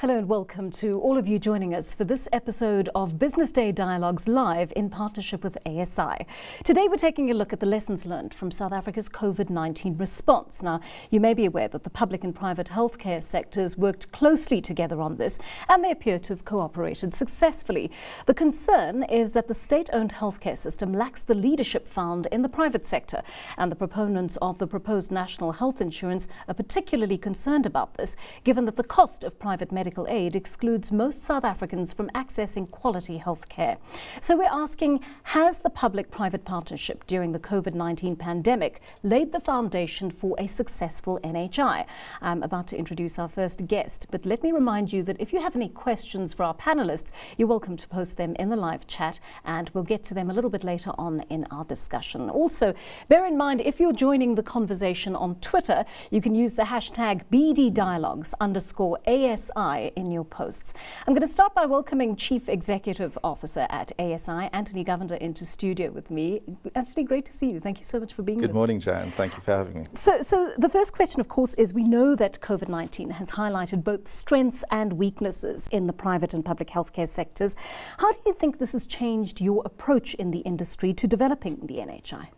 Hello and welcome to all of you joining us for this episode of Business Day Dialogues live in partnership with ASI. Today we're taking a look at the lessons learned from South Africa's COVID-19 response. Now, you may be aware that the public and private healthcare sectors worked closely together on this and they appear to have cooperated successfully. The concern is that the state-owned healthcare system lacks the leadership found in the private sector, and the proponents of the proposed national health insurance are particularly concerned about this, given that the cost of private medical aid excludes most South Africans from accessing quality health care. So we're asking, has the public-private partnership during the COVID-19 pandemic laid the foundation for a successful NHI? I'm about to introduce our first guest, but let me remind you that if you have any questions for our panelists, you're welcome to post them in the live chat and we'll get to them a little bit later on in our discussion. Also, bear in mind, if you're joining the conversation on Twitter, you can use the hashtag BDDialogues_ASI in your posts. I'm going to start by welcoming Chief Executive Officer at ASI, Anthony Govender, into studio with me. Anthony, great to see you. Thank you so much for being with us. Good morning, Jan. Thank you for having me. So the first question, of course, is we know that COVID-19 has highlighted both strengths and weaknesses in the private and public healthcare sectors. How do you think this has changed your approach in the industry to developing the NHI?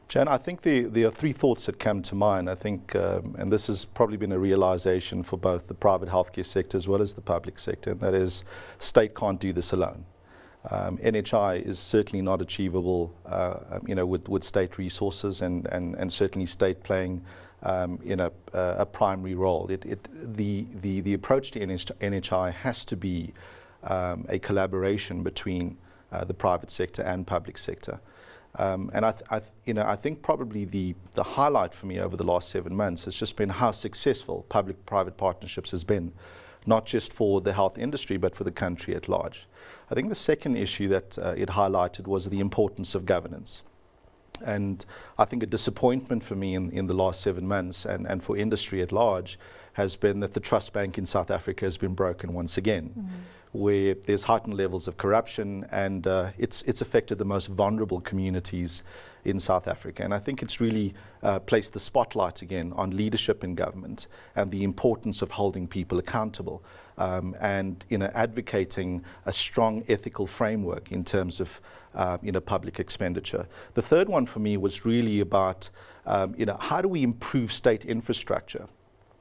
Jan, I think there are three thoughts that come to mind. I think, and this has probably been a realization for both the private healthcare sector as well as the public sector, and that is state can't do this alone. NHI is certainly not achievable, with state resources and certainly state playing, a primary role. The approach to NHI has to be a collaboration between the private sector and public sector. And I think probably the highlight for me over the last 7 months has just been how successful public-private partnerships has been, not just for the health industry, but for the country at large. I think the second issue that it highlighted was the importance of governance. And I think a disappointment for me in the last 7 months and for industry at large has been that the trust bank in South Africa has been broken once again, where there's heightened levels of corruption and it's affected the most vulnerable communities in South Africa. And I think it's really placed the spotlight again on leadership in government and the importance of holding people accountable and advocating a strong ethical framework in terms of public expenditure. The third one for me was really about how do we improve state infrastructure?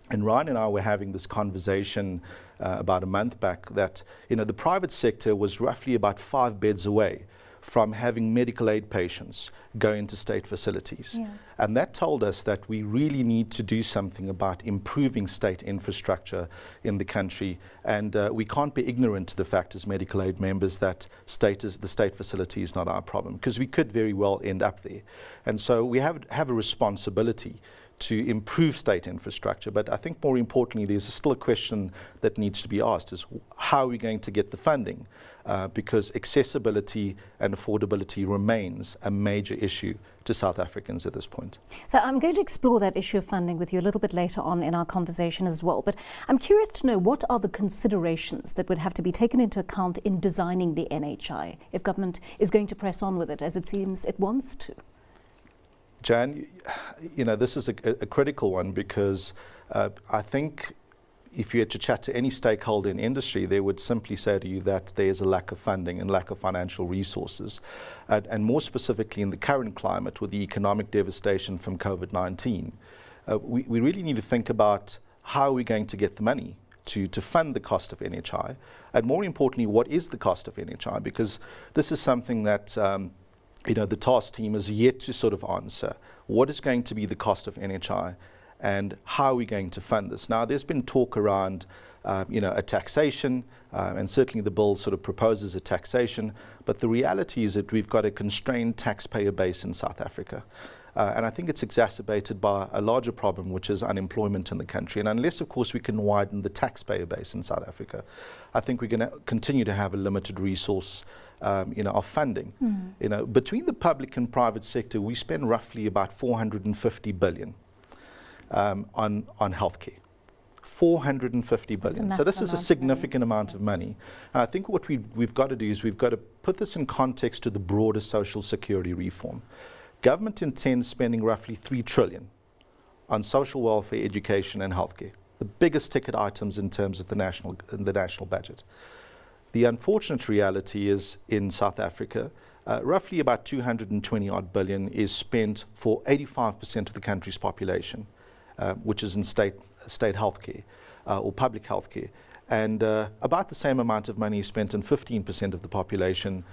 And Ryan and I were having this conversation about a month back that the private sector was roughly about 5 beds away from having medical aid patients go into state facilities. Yeah. And that told us that we really need to do something about improving state infrastructure in the country. And we can't be ignorant to the fact as medical aid members that the state facility is not our problem, because we could very well end up there. And so we have a responsibility to improve state infrastructure. But I think more importantly, there's still a question that needs to be asked, is how are we going to get the funding? Because accessibility and affordability remains a major issue to South Africans at this point. So I'm going to explore that issue of funding with you a little bit later on in our conversation as well. But I'm curious to know, what are the considerations that would have to be taken into account in designing the NHI if government is going to press on with it, as it seems it wants to? Jan, this is a critical one, because I think if you had to chat to any stakeholder in industry, they would simply say to you that there is a lack of funding and lack of financial resources. And more specifically in the current climate with the economic devastation from COVID-19, we really need to think about how are we going to get the money to fund the cost of NHI, and more importantly, what is the cost of NHI? Because this is something that the task team is yet to sort of answer. What is going to be the cost of NHI, and how are we going to fund this? Now, there's been talk around, a taxation, and certainly the bill sort of proposes a taxation, but the reality is that we've got a constrained taxpayer base in South Africa. And I think it's exacerbated by a larger problem, which is unemployment in the country. And unless, of course, we can widen the taxpayer base in South Africa, I think we're going to continue to have a limited resource of funding. Between the public and private sector, we spend roughly about 450 billion on healthcare. 450 billion. So this is a significant amount of money. And I think what we've got to do is we've got to put this in context to the broader social security reform. Government intends spending roughly 3 trillion on social welfare, education and healthcare. the biggest ticket items in terms of the national budget. The unfortunate reality is in South Africa, roughly about 220 odd billion is spent for 85% of the country's population, which is in state healthcare or public healthcare. And about the same amount of money is spent on 15% of the population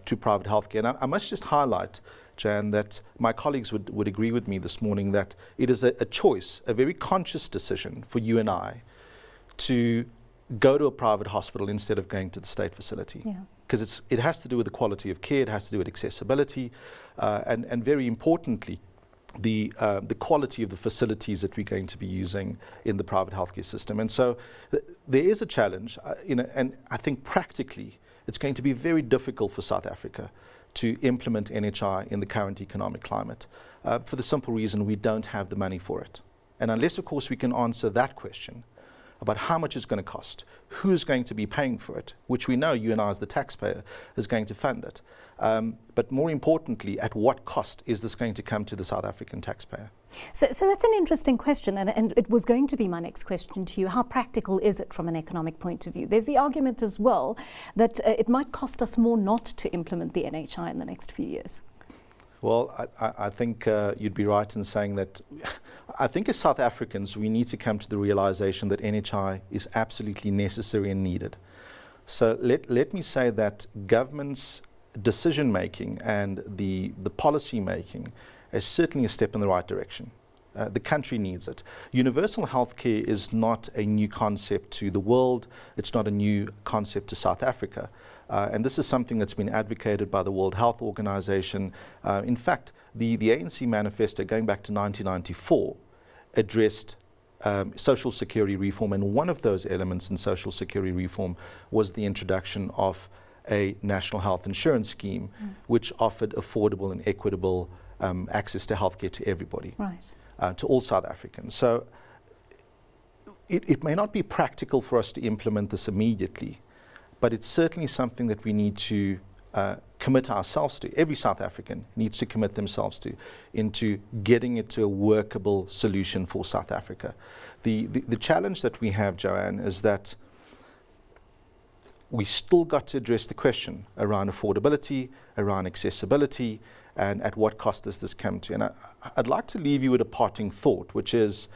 to private healthcare. And I must just highlight, Jan, that my colleagues would agree with me this morning that it is a choice, a very conscious decision for you and I to go to a private hospital instead of going to the state facility. Because it has to do with the quality of care, it has to do with accessibility, and very importantly, the quality of the facilities that we're going to be using in the private healthcare system. And so there is a challenge, and I think practically it's going to be very difficult for South Africa to implement NHI in the current economic climate, for the simple reason we don't have the money for it. And unless, of course, we can answer that question about how much it's going to cost, who's going to be paying for it, which we know you and I as the taxpayer is going to fund it. But more importantly, at what cost is this going to come to the South African taxpayer? So that's an interesting question, and it was going to be my next question to you. How practical is it from an economic point of view? There's the argument as well that it might cost us more not to implement the NHI in the next few years. Well, I think you'd be right in saying that I think as South Africans, we need to come to the realization that NHI is absolutely necessary and needed. So let me say that government's decision making and the policy making is certainly a step in the right direction. The country needs it. Universal healthcare is not a new concept to the world. It's not a new concept to South Africa. And this is something that's been advocated by the World Health Organization. In fact, the ANC manifesto going back to 1994 addressed social security reform, and one of those elements in social security reform was the introduction of a national health insurance scheme, which offered affordable and equitable access to healthcare to everybody, to all South Africans. So it may not be practical for us to implement this immediately, but it's certainly something that we need to commit ourselves to. Every South African needs to commit themselves to, into getting it to a workable solution for South Africa. The challenge that we have, Joanne, is that we still got to address the question around affordability, around accessibility, and at what cost does this come to. And I'd like to leave you with a parting thought, which is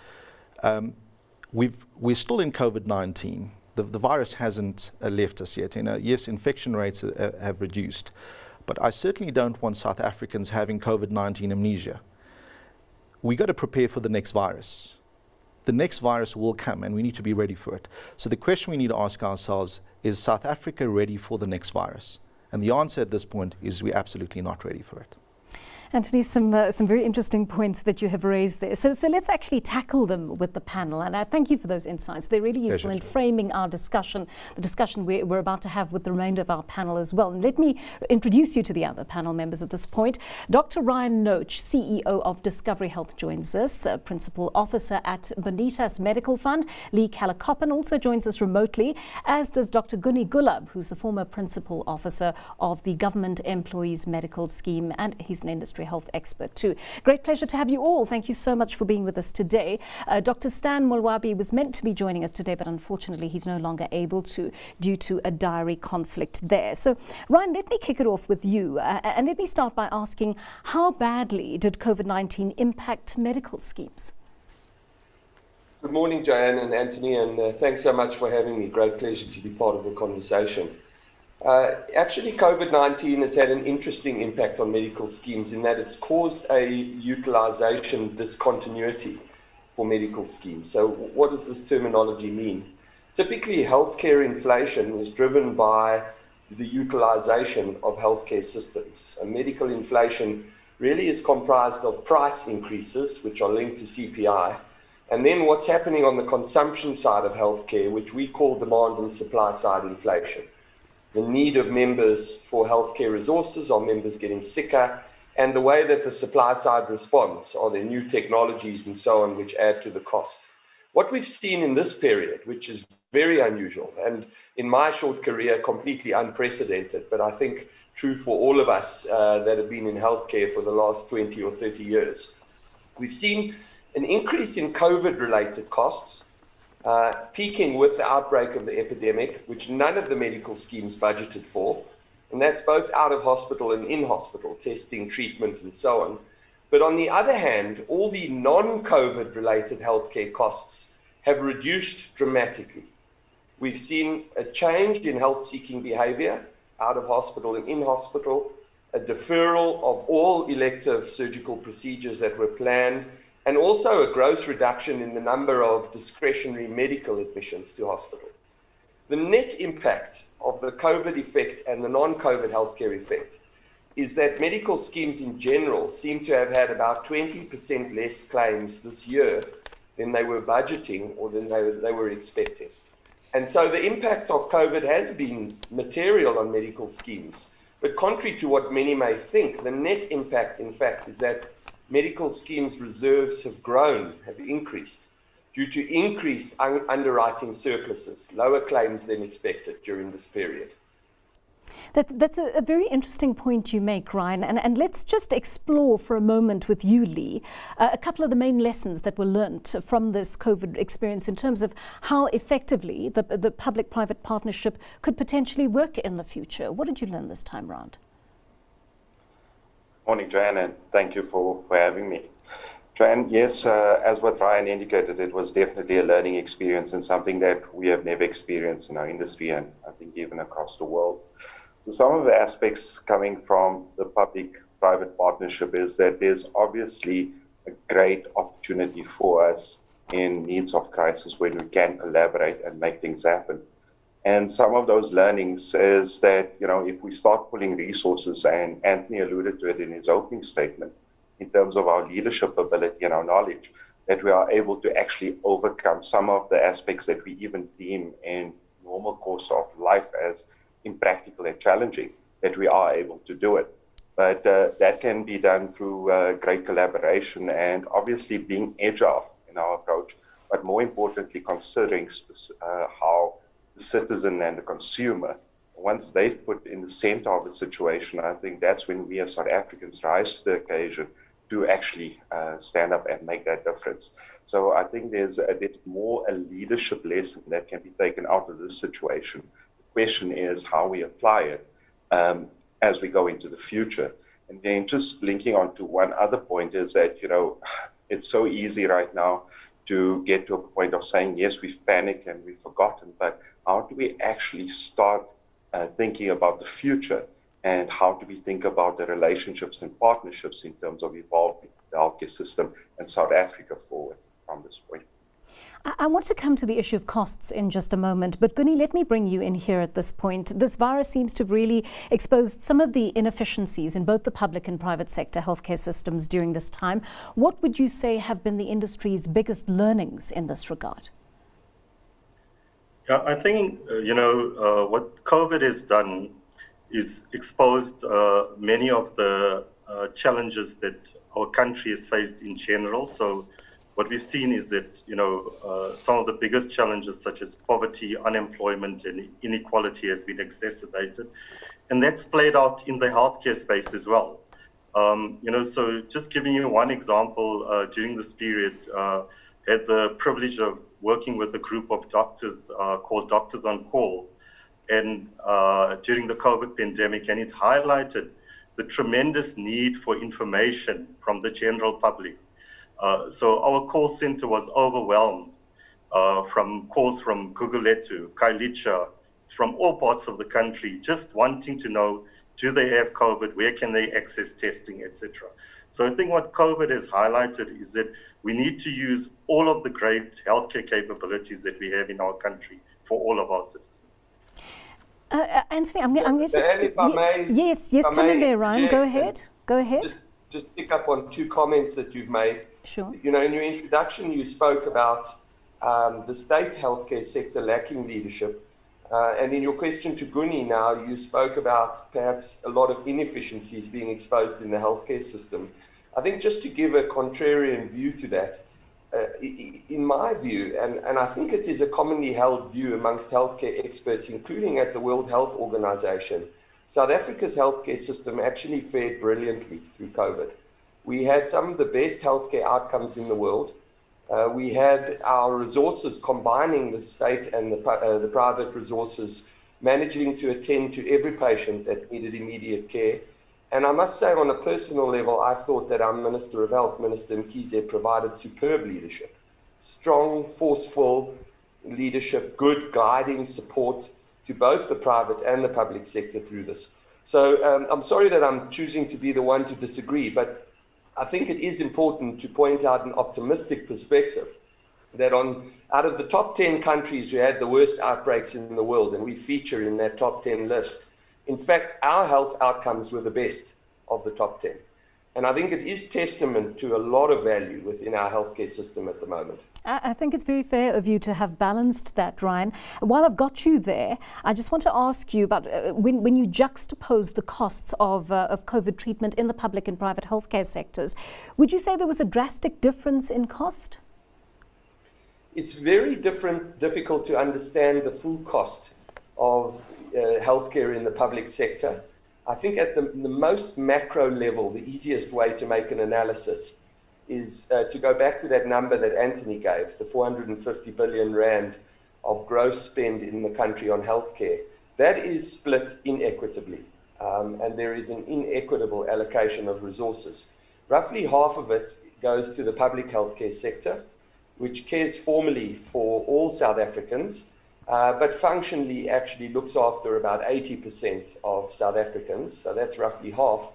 we're still in COVID-19. The virus hasn't left us yet. Yes, infection rates have reduced, but I certainly don't want South Africans having COVID-19 amnesia. We got to prepare for the next virus. The next virus will come, and we need to be ready for it. So the question we need to ask ourselves is South Africa ready for the next virus? And the answer at this point is we're absolutely not ready for it. Anthony, some very interesting points that you have raised there. So let's actually tackle them with the panel. And I thank you for those insights. They're really useful in framing our discussion, the discussion we're about to have with the remainder of our panel as well. And let me introduce you to the other panel members at this point. Dr. Ryan Noach, CEO of Discovery Health, joins us, Principal Officer at Bonitas Medical Fund. Lee Callacoppan also joins us remotely, as does Dr. Guni Gulab, who's the former Principal Officer of the Government Employees Medical Scheme, and he's an industry health expert too. Great pleasure to have you all. Thank you so much for being with us today. Dr. Stan Molwabi was meant to be joining us today, but unfortunately he's no longer able to due to a diary conflict there. So Ryan, let me kick it off with you and let me start by asking, how badly did COVID-19 impact medical schemes? Good morning, Joanne and Anthony, and thanks so much for having me. Great pleasure to be part of the conversation. Actually, COVID-19 has had an interesting impact on medical schemes in that it's caused a utilization discontinuity for medical schemes. So what does this terminology mean? Typically, healthcare inflation is driven by the utilization of healthcare systems. And medical inflation really is comprised of price increases, which are linked to CPI, and then what's happening on the consumption side of healthcare, which we call demand and supply side inflation. The need of members for healthcare resources, are members getting sicker, and the way that the supply side responds, are there new technologies and so on, which add to the cost. What we've seen in this period, which is very unusual, and in my short career, completely unprecedented, but I think true for all of us that have been in healthcare for the last 20 or 30 years, we've seen an increase in COVID-related costs peaking with the outbreak of the epidemic, which none of the medical schemes budgeted for. And that's both out of hospital and in hospital, testing, treatment, and so on. But on the other hand, all the non-COVID related healthcare costs have reduced dramatically. We've seen a change in health-seeking behavior out of hospital and in hospital, a deferral of all elective surgical procedures that were planned, and also a gross reduction in the number of discretionary medical admissions to hospital. The net impact of the COVID effect and the non-COVID healthcare effect is that medical schemes in general seem to have had about 20% less claims this year than they were budgeting or than they were expecting. And so the impact of COVID has been material on medical schemes. But contrary to what many may think, the net impact, in fact, is that medical schemes' reserves have grown, have increased, due to increased underwriting surpluses, lower claims than expected during this period. That's a very interesting point you make, Ryan. And let's just explore for a moment with you, Lee, a couple of the main lessons that were learnt from this COVID experience in terms of how effectively the public-private partnership could potentially work in the future. What did you learn this time round? Morning, Joanne, and thank you for having me. Joanne, yes, as what Ryan indicated, it was definitely a learning experience and something that we have never experienced in our industry and I think even across the world. So some of the aspects coming from the public-private partnership is that there's obviously a great opportunity for us in needs of crisis when we can collaborate and make things happen. And some of those learnings is that, if we start pulling resources, and Anthony alluded to it in his opening statement, in terms of our leadership ability and our knowledge, that we are able to actually overcome some of the aspects that we even deem in normal course of life as impractical and challenging, that we are able to do it. But that can be done through great collaboration and obviously being agile in our approach, but more importantly, considering how the citizen and the consumer, once they've put in the center of the situation, I think that's when we as South Africans rise to the occasion to actually stand up and make that difference. So I think there's more a leadership lesson that can be taken out of this situation. The question is how we apply it as we go into the future. And then just linking on to one other point is that, it's so easy right now to get to a point of saying, yes, we've panicked and we've forgotten, but how do we actually start thinking about the future? And how do we think about the relationships and partnerships in terms of evolving the healthcare system and South Africa forward from this point? I want to come to the issue of costs in just a moment, but Guni, let me bring you in here at this point. This virus seems to have really exposed some of the inefficiencies in both the public and private sector healthcare systems during this time. What would you say have been the industry's biggest learnings in this regard? Yeah, I think, what COVID has done is exposed many of the challenges that our country has faced in general. So what we've seen is that, some of the biggest challenges such as poverty, unemployment, and inequality has been exacerbated. And that's played out in the healthcare space as well. So just giving you one example, during this period, had the privilege of working with a group of doctors called Doctors on Call, and during the COVID pandemic, and it highlighted the tremendous need for information from the general public. So our call center was overwhelmed from calls from Guguletu, Kailicha, from all parts of the country, just wanting to know, do they have COVID, where can they access testing, etc. So I think what COVID has highlighted is that we need to use all of the great healthcare capabilities that we have in our country for all of our citizens. Anthony, I'm going to... if I may, yes, come in there, Ryan. Go ahead. Just pick up on two comments that you've made. Sure. In your introduction, you spoke about the state healthcare sector lacking leadership. And in your question to Guni now, you spoke about perhaps a lot of inefficiencies being exposed in the healthcare system. I think just to give a contrarian view to that, in my view, and I think it is a commonly held view amongst healthcare experts, including at the World Health Organization, South Africa's healthcare system actually fared brilliantly through COVID. We had some of the best healthcare outcomes in the world. We had our resources combining the state and the private resources, managing to attend to every patient that needed immediate care. And I must say, on a personal level, I thought that our Minister of Health, Minister Mkhize, provided superb leadership. Strong, forceful leadership, good guiding support to both the private and the public sector through this. So I'm sorry that I'm choosing to be the one to disagree, but I think it is important to point out an optimistic perspective that out of the top 10 countries who had the worst outbreaks in the world, and we feature in that top 10 list, in fact, our health outcomes were the best of the top 10. And I think it is testament to a lot of value within our healthcare system at the moment. I think it's very fair of you to have balanced that, Ryan. While I've got you there, I just want to ask you about when you juxtapose the costs of COVID treatment in the public and private healthcare sectors, would you say there was a drastic difference in cost? It's very difficult to understand the full cost of healthcare in the public sector. I think at the most macro level, the easiest way to make an analysis is to go back to that number that Anthony gave, the 450 billion rand of gross spend in the country on healthcare. That is split inequitably, and there is an inequitable allocation of resources. Roughly half of it goes to the public healthcare sector, which cares formally for all South Africans, but functionally actually looks after about 80% of South Africans, so that's roughly half.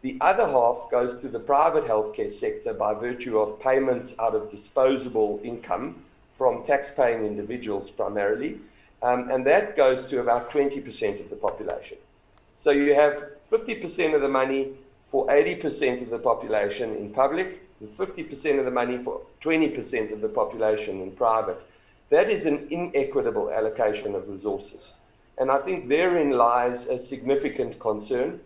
The other half goes to the private healthcare sector by virtue of payments out of disposable income from tax-paying individuals primarily, and that goes to about 20% of the population. So you have 50% of the money for 80% of the population in public, and 50% of the money for 20% of the population in private. That is an inequitable allocation of resources. And I think therein lies a significant concern.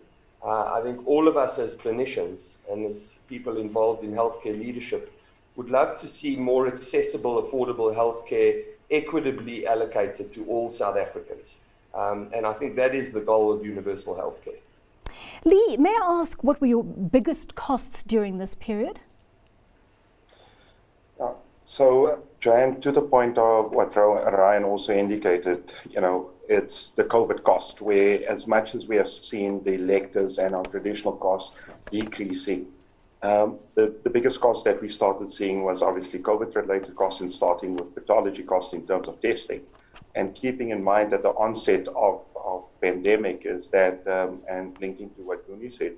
I think all of us as clinicians and as people involved in healthcare leadership would love to see more accessible, affordable healthcare equitably allocated to all South Africans. And I think that is the goal of universal healthcare. Lee, may I ask what were your biggest costs during this period? So, Joanne, to the point of what Ryan also indicated, it's the COVID cost, where as much as we have seen the electives and our traditional costs decreasing, the biggest cost that we started seeing was obviously COVID-related costs, and starting with pathology costs in terms of testing. And keeping in mind that the onset of pandemic is that, and linking to what Guni said,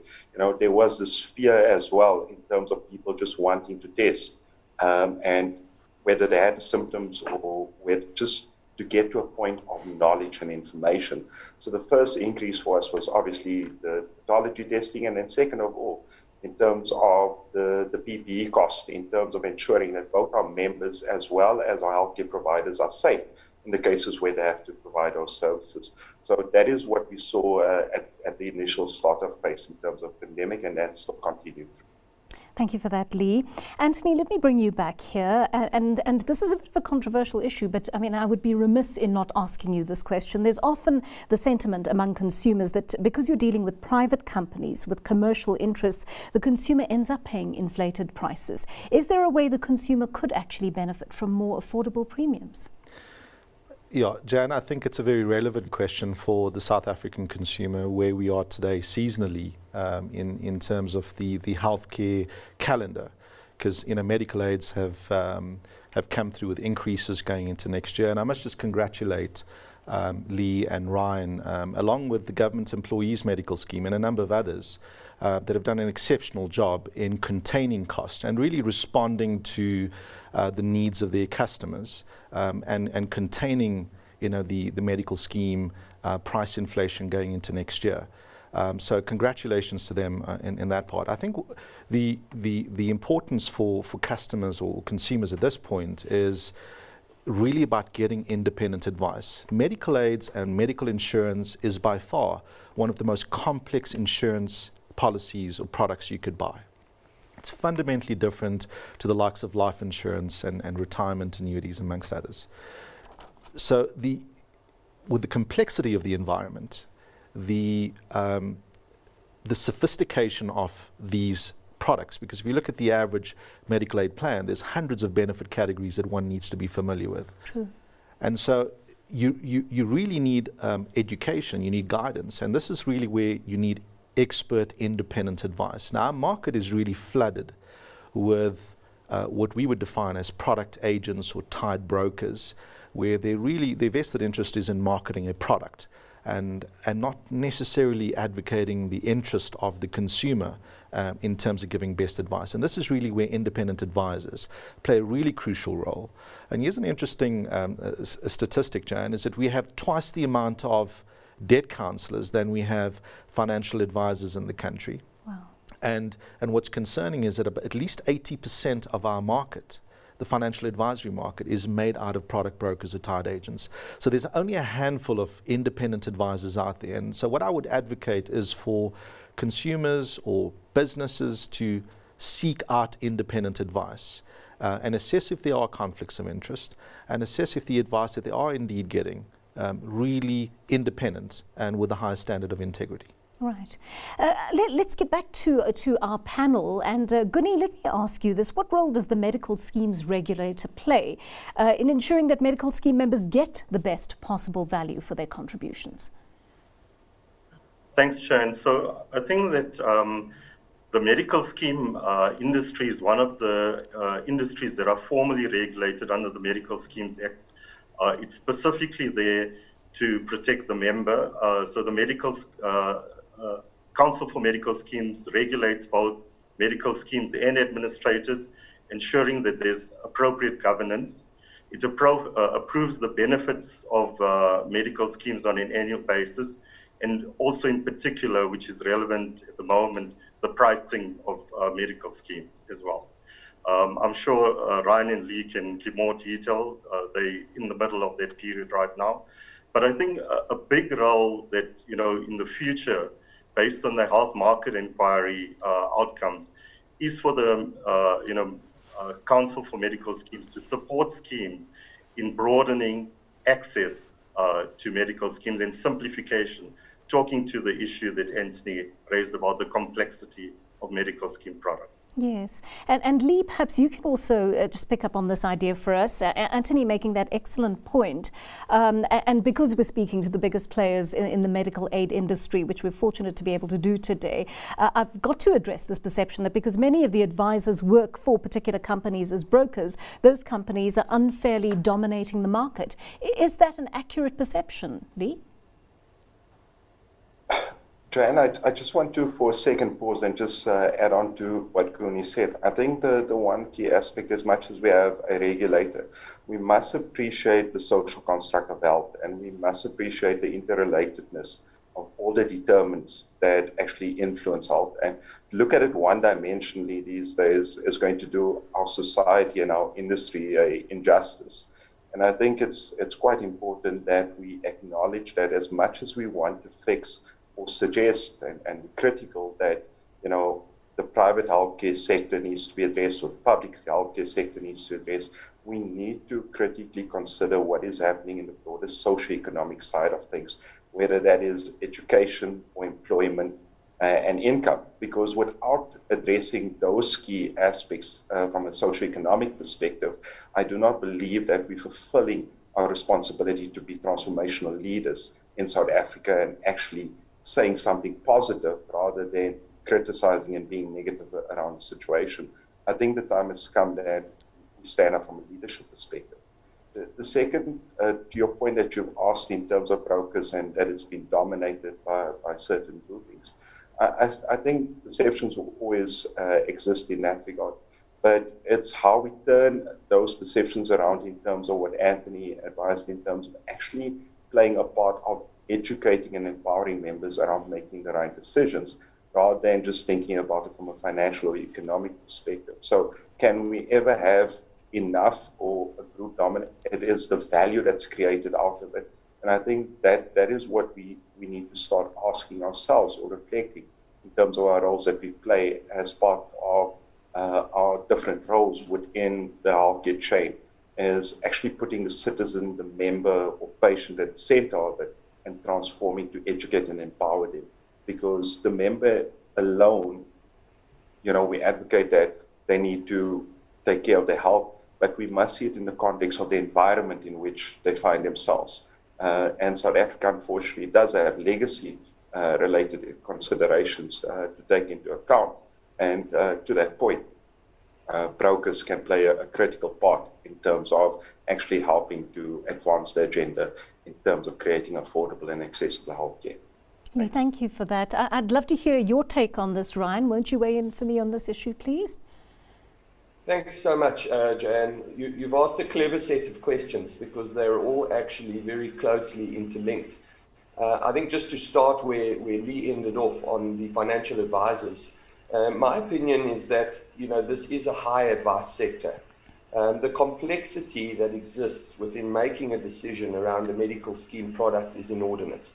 there was this fear as well in terms of people just wanting to test. And whether they had symptoms or just to get to a point of knowledge and information. So the first increase for us was obviously the pathology testing, and then second of all, in terms of the PPE cost, in terms of ensuring that both our members as well as our healthcare providers are safe in the cases where they have to provide those services. So that is what we saw at the initial startup phase in terms of pandemic, and that's still continued. Thank you for that, Lee. Anthony, let me bring you back here. And this is a bit of a controversial issue, but I mean, I would be remiss in not asking you this question. There's often the sentiment among consumers that because you're dealing with private companies, with commercial interests, the consumer ends up paying inflated prices. Is there a way the consumer could actually benefit from more affordable premiums? Yeah, Jan, I think it's a very relevant question for the South African consumer, where we are today seasonally in terms of the healthcare calendar, because medical aids have come through with increases going into next year. And I must just congratulate Lee and Ryan, along with the government employees medical scheme and a number of others that have done an exceptional job in containing costs and really responding to the needs of their customers, and containing the medical scheme price inflation going into next year. So congratulations to them in that part. I think the importance for customers or consumers at this point is really about getting independent advice. Medical aids and medical insurance is by far one of the most complex insurance policies or products you could buy. It's fundamentally different to the likes of life insurance and retirement annuities, amongst others. So with the complexity of the environment, the sophistication of these products, because if you look at the average medical aid plan, there's hundreds of benefit categories that one needs to be familiar with. True. And so you really need education, you need guidance, and this is really where you need expert independent advice. Now, our market is really flooded with what we would define as product agents or tied brokers, where their vested interest is in marketing a product and not necessarily advocating the interest of the consumer in terms of giving best advice. And this is really where independent advisors play a really crucial role. And here's an interesting statistic, Jan, is that we have twice the amount of debt counselors than we have financial advisors in the country. Wow. And what's concerning is that at least 80% of our market, the financial advisory market, is made out of product brokers or tied agents. So there's only a handful of independent advisors out there. And so what I would advocate is for consumers or businesses to seek out independent advice and assess if there are conflicts of interest, and assess if the advice that they are indeed getting really independent and with a high standard of integrity. Right. Let's get back to our panel. And Guni, let me ask you this. What role does the medical schemes regulator play in ensuring that medical scheme members get the best possible value for their contributions? Thanks, Chan. So I think that the medical scheme industry is one of the industries that are formally regulated under the Medical Schemes Act. It's specifically there to protect the member. So the Council for Medical Schemes regulates both medical schemes and administrators, ensuring that there's appropriate governance. It approves the benefits of medical schemes on an annual basis, and also in particular, which is relevant at the moment, the pricing of medical schemes as well. I'm sure Ryan and Lee can give more detail. They're in the middle of that period right now. But I think a big role that, in the future, based on the health market inquiry outcomes, is for the Council for Medical Schemes to support schemes in broadening access to medical schemes and simplification, talking to the issue that Anthony raised about the complexity of medical scheme products. Yes. And Lee, perhaps you can also just pick up on this idea for us. Anthony making that excellent point. And because we're speaking to the biggest players in the medical aid industry, which we're fortunate to be able to do today, I've got to address this perception that because many of the advisors work for particular companies as brokers, those companies are unfairly dominating the market. Is that an accurate perception, Lee? Joanne, I just want to, for a second, pause and just add on to what Kuni said. I think the one key aspect, as much as we have a regulator, we must appreciate the social construct of health, and we must appreciate the interrelatedness of all the determinants that actually influence health. And look at it one-dimensionally these days is going to do our society and our industry an injustice. And I think it's quite important that we acknowledge that as much as we want to fix or suggest and critical that, the private healthcare sector needs to be addressed or the public healthcare sector needs to address, we need to critically consider what is happening in the broader socioeconomic side of things, whether that is education or employment and income. Because without addressing those key aspects from a socioeconomic perspective, I do not believe that we're fulfilling our responsibility to be transformational leaders in South Africa and actually saying something positive rather than criticizing and being negative around the situation. I think the time has come that we stand up from a leadership perspective. The second, to your point that you've asked in terms of brokers and that it's been dominated by certain groupings, I think perceptions will always exist in that regard. But it's how we turn those perceptions around in terms of what Anthony advised in terms of actually playing a part of educating and empowering members around making the right decisions rather than just thinking about it from a financial or economic perspective. So can we ever have enough or a group dominant? It is the value that's created out of it. And I think that is what we need to start asking ourselves or reflecting in terms of our roles that we play as part of our different roles within the healthcare chain, is actually putting the citizen, the member or patient at the center of it, and transforming to educate and empower them. Because the member alone, we advocate that they need to take care of their health, but we must see it in the context of the environment in which they find themselves. And South Africa, unfortunately, does have legacy related considerations to take into account. And to that point, brokers can play a critical part in terms of actually helping to advance the agenda in terms of creating affordable and accessible healthcare. Well, thank you for that. I'd love to hear your take on this, Ryan. Won't you weigh in for me on this issue, please? Thanks so much, Joanne. You've asked a clever set of questions because they're all actually very closely interlinked. I think just to start where Lee ended off on the financial advisors, my opinion is that this is a high advice sector. The complexity that exists within making a decision around a medical scheme product is inordinate.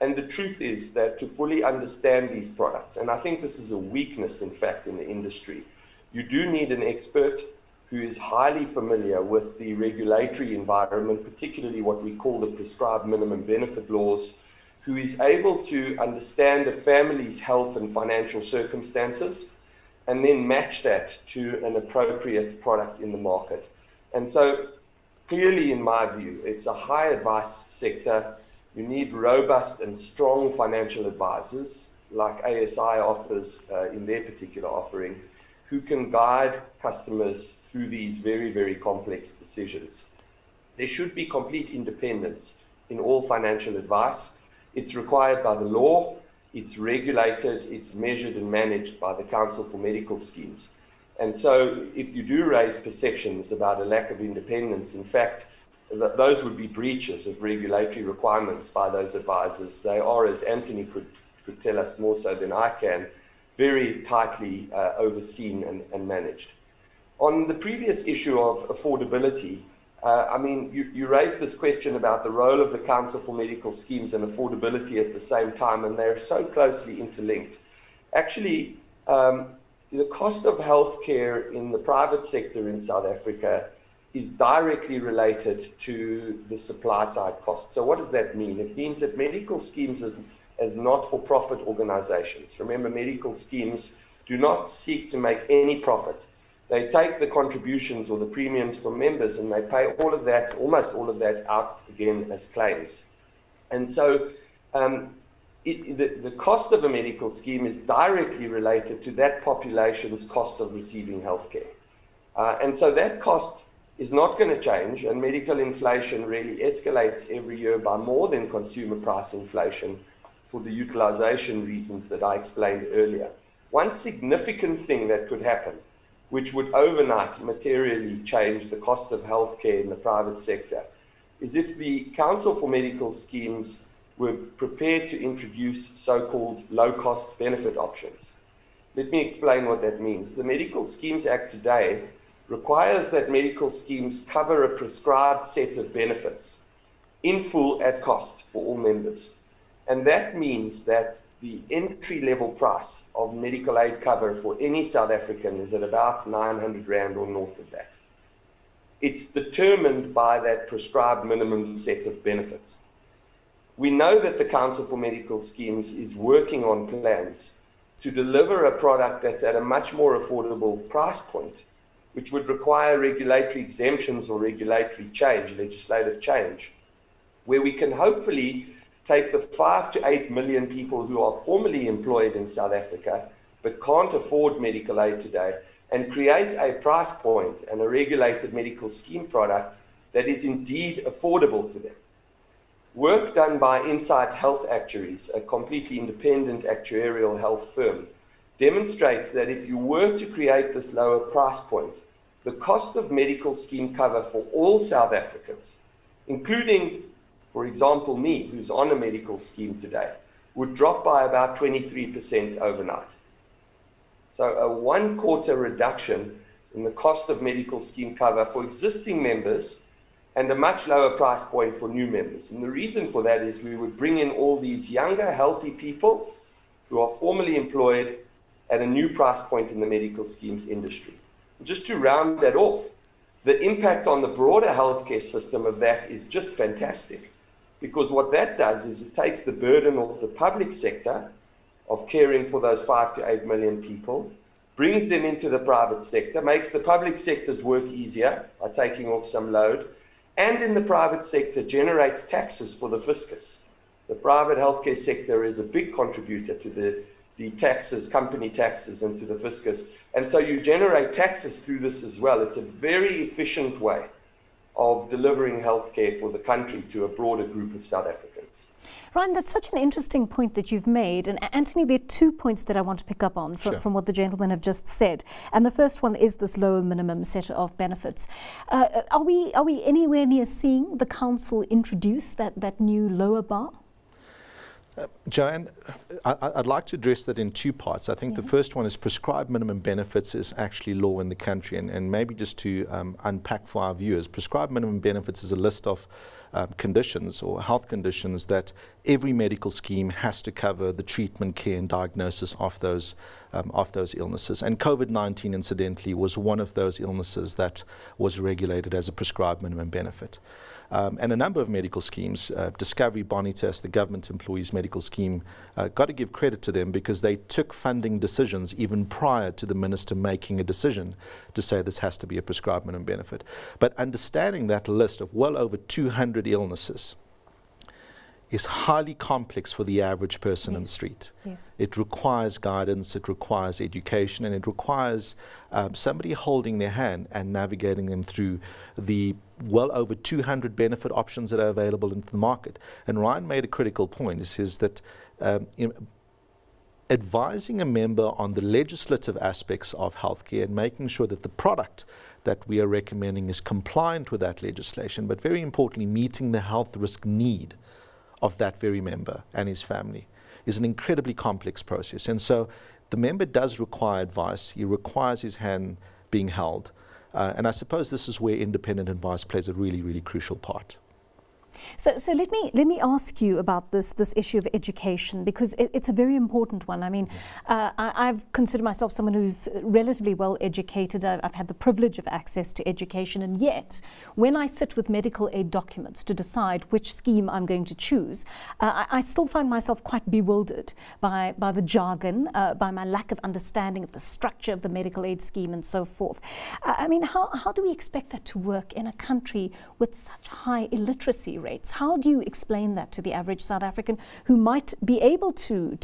And the truth is that to fully understand these products, and I think this is a weakness, in fact, in the industry, you do need an expert who is highly familiar with the regulatory environment, particularly what we call the prescribed minimum benefit laws, who is able to understand a family's health and financial circumstances, and then match that to an appropriate product in the market. And so clearly, in my view, it's a high advice sector. You need robust and strong financial advisors like ASI offers in their particular offering, who can guide customers through these very, very complex decisions. There should be complete independence in all financial advice. It's required by the law, it's regulated, it's measured and managed by the Council for Medical Schemes. And so if you do raise perceptions about a lack of independence, in fact, those would be breaches of regulatory requirements by those advisors. They are, as Anthony could tell us more so than I can, very tightly overseen and managed. On the previous issue of affordability, you raised this question about the role of the Council for Medical Schemes and affordability at the same time, and they're so closely interlinked. Actually, the cost of healthcare in the private sector in South Africa is directly related to the supply side cost. So what does that mean? It means that medical schemes as not-for-profit organizations. Remember, medical schemes do not seek to make any profit. They take the contributions or the premiums from members and they pay all of that, almost all of that, out again as claims. And so the cost of a medical scheme is directly related to that population's cost of receiving healthcare. And so that cost is not going to change, and medical inflation really escalates every year by more than consumer price inflation for the utilization reasons that I explained earlier. One significant thing that could happen, which would overnight materially change the cost of healthcare in the private sector, is if the Council for Medical Schemes were prepared to introduce so-called low-cost benefit options. Let me explain what that means. The Medical Schemes Act today requires that medical schemes cover a prescribed set of benefits in full at cost for all members. And that means that the entry-level price of medical aid cover for any South African is at about 900 Rand or north of that. It's determined by that prescribed minimum set of benefits. We know that the Council for Medical Schemes is working on plans to deliver a product that's at a much more affordable price point, which would require regulatory exemptions or regulatory change, legislative change, where we can hopefully take the 5 to 8 million people who are formally employed in South Africa but can't afford medical aid today and create a price point and a regulated medical scheme product that is indeed affordable to them. Work done by Insight Health Actuaries, a completely independent actuarial health firm, demonstrates that if you were to create this lower price point, the cost of medical scheme cover for all South Africans, including, for example, me, who's on a medical scheme today, would drop by about 23% overnight. So a 1/4 reduction in the cost of medical scheme cover for existing members and a much lower price point for new members. And the reason for that is we would bring in all these younger, healthy people who are formally employed at a new price point in the medical schemes industry. And just to round that off, the impact on the broader healthcare system of that is just fantastic. Because what that does is it takes the burden off the public sector of caring for those 5 to 8 million people, brings them into the private sector, makes the public sector's work easier by taking off some load, and in the private sector generates taxes for the fiscus. The private healthcare sector is a big contributor to the taxes, company taxes, and to the fiscus. And so you generate taxes through this as well. It's a very efficient way of delivering healthcare for the country to a broader group of South Africans. Ryan, that's such an interesting point that you've made. And Anthony, there are 2 points that I want to pick up on from what the gentlemen have just said. And the first one is this lower minimum set of benefits. Are we anywhere near seeing the council introduce that new lower bar? Joanne, I'd like to address that in 2 parts. I think the first one is prescribed minimum benefits is actually law in the country. And maybe just to unpack for our viewers, prescribed minimum benefits is a list of conditions or health conditions that every medical scheme has to cover the treatment, care and diagnosis of those illnesses. And COVID-19, incidentally, was one of those illnesses that was regulated as a prescribed minimum benefit. And a number of medical schemes, Discovery, Bonitas, the government employees medical scheme, got to give credit to them because they took funding decisions even prior to the minister making a decision to say this has to be a prescribed minimum benefit. But understanding that list of well over 200 illnesses is highly complex for the average person in the street. Yes. It requires guidance, it requires education, and it requires somebody holding their hand and navigating them through the well over 200 benefit options that are available in the market. And Ryan made a critical point. He says that advising a member on the legislative aspects of healthcare and making sure that the product that we are recommending is compliant with that legislation, but very importantly, meeting the health risk need of that very member and his family is an incredibly complex process. And so the member does require advice. He requires his hand being held. And I suppose this is where independent advice plays a really, really crucial part. So let me ask you about this issue of education, because it's a very important one. I mean, I've considered myself someone who's relatively well educated. I've had the privilege of access to education, and yet when I sit with medical aid documents to decide which scheme I'm going to choose, I still find myself quite bewildered by the jargon, by my lack of understanding of the structure of the medical aid scheme and so forth. I mean, how do we expect that to work in a country with such high illiteracy rates? How do you explain that to the average South African who might be able to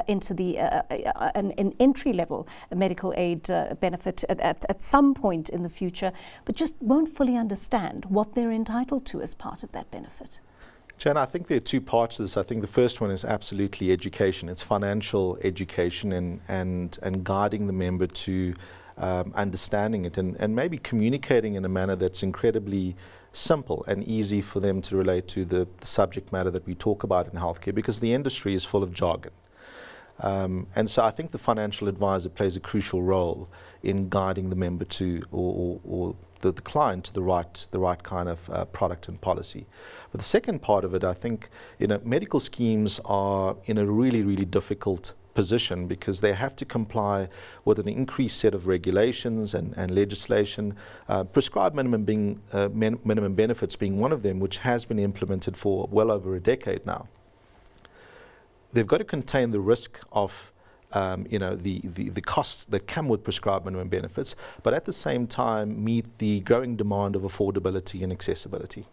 enter an entry-level medical aid benefit at some point in the future, but just won't fully understand what they're entitled to as part of that benefit? Jan, I think there are 2 parts to this. I think the first one is absolutely education. It's financial education and guiding the member to understanding it and maybe communicating in a manner that's incredibly simple and easy for them to relate to the subject matter that we talk about in healthcare, because the industry is full of jargon. And so I think the financial advisor plays a crucial role in guiding the member to or the client to the right kind of product and policy. But the second part of it, I think, medical schemes are in a really, really difficult position because they have to comply with an increased set of regulations and legislation, prescribed minimum benefits being one of them, which has been implemented for well over a decade now. They've got to contain the risk of the costs that come with prescribed minimum benefits, but at the same time meet the growing demand of affordability and accessibility.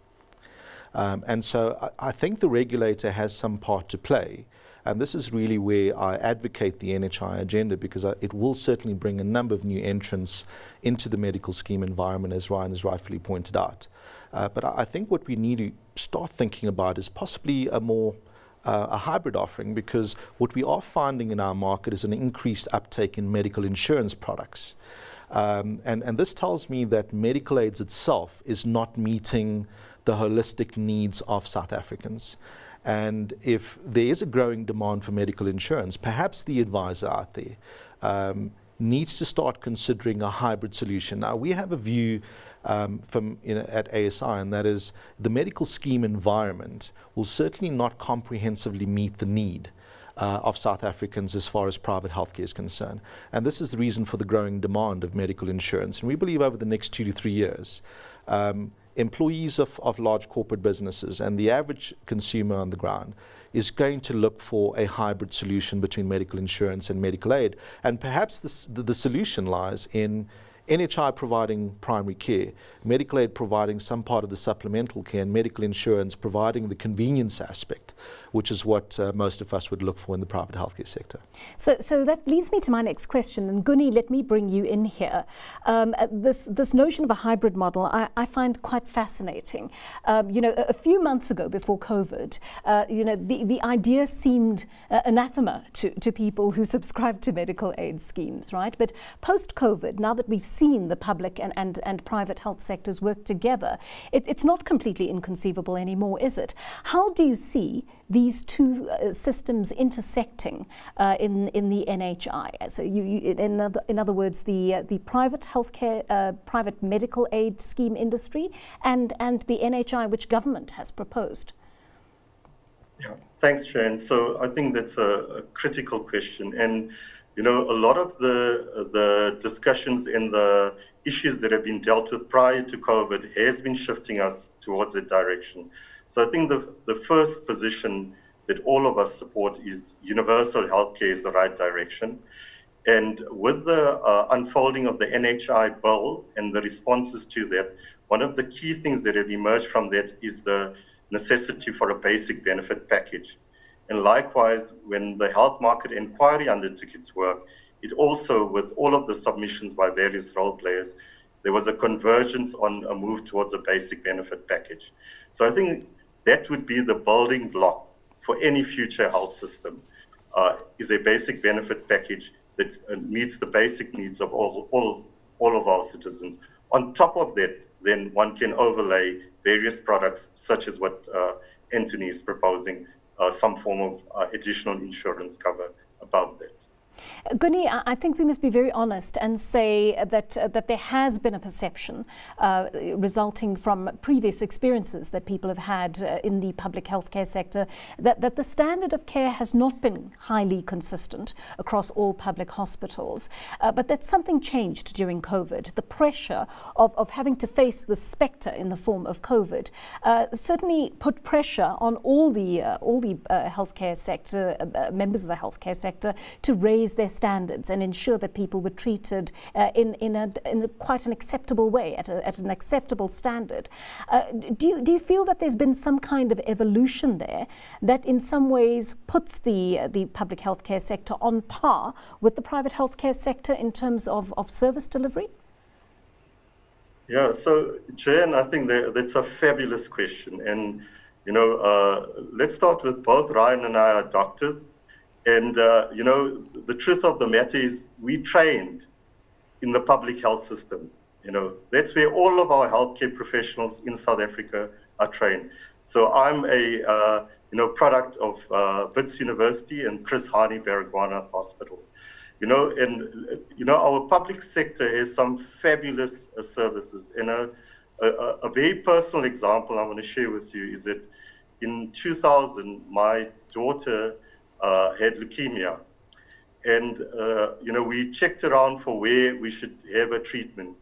And so I think the regulator has some part to play. And this is really where I advocate the NHI agenda, because it will certainly bring a number of new entrants into the medical scheme environment, as Ryan has rightfully pointed out. But I think what we need to start thinking about is possibly a hybrid offering, because what we are finding in our market is an increased uptake in medical insurance products. And this tells me that medical aids itself is not meeting the holistic needs of South Africans. And if there is a growing demand for medical insurance, perhaps the advisor out there needs to start considering a hybrid solution. Now, we have a view at ASI, and that is the medical scheme environment will certainly not comprehensively meet the need of South Africans as far as private healthcare is concerned. And this is the reason for the growing demand of medical insurance. And we believe over the next 2 to 3 years, employees of large corporate businesses and the average consumer on the ground is going to look for a hybrid solution between medical insurance and medical aid. And perhaps the solution lies in NHI providing primary care, medical aid providing some part of the supplemental care, and medical insurance providing the convenience aspect, which is what most of us would look for in the private healthcare sector. So that leads me to my next question. And Guni, let me bring you in here. This notion of a hybrid model I find quite fascinating. A few months ago, before COVID, the idea seemed anathema to people who subscribe to medical aid schemes, right? But post-COVID, now that we've seen the public and private health sectors work together, it's not completely inconceivable anymore, is it? How do you see these two systems intersecting in the NHI? So in other words, the private healthcare, private medical aid scheme industry and the NHI, which government has proposed. Yeah, thanks, Jan. So I think that's a critical question. And a lot of the discussions and the issues that have been dealt with prior to COVID has been shifting us towards that direction. So I think the first position that all of us support is universal healthcare is the right direction. And with the unfolding of the NHI bill and the responses to that, one of the key things that have emerged from that is the necessity for a basic benefit package. And likewise, when the health market inquiry undertook its work, it also, with all of the submissions by various role players, there was a convergence on a move towards a basic benefit package. So I think that would be the building block for any future health system, is a basic benefit package that meets the basic needs of all of our citizens. On top of that, then one can overlay various products, such as what Anthony is proposing, some form of additional insurance cover above that. Guni, I think we must be very honest and say that there has been a perception resulting from previous experiences that people have had in the public healthcare sector that the standard of care has not been highly consistent across all public hospitals, but that something changed during COVID. The pressure of having to face the spectre in the form of COVID certainly put pressure on all the healthcare sector, members of the healthcare sector, to raise their standards and ensure that people were treated in a quite an acceptable way, at an acceptable standard. Do you feel that there's been some kind of evolution there that in some ways puts the public healthcare sector on par with the private healthcare sector in terms of service delivery? Yeah, so Jan, I think that's a fabulous question. And, let's start with both Ryan and I are doctors. And, the truth of the matter is we trained in the public health system. That's where all of our healthcare professionals in South Africa are trained. So I'm a, product of Wits University and Chris Hani Baragwanath Hospital. Our public sector has some fabulous services. And a very personal example I want to share with you is that in 2000, my daughter had leukemia. And, we checked around for where we should have a treatment.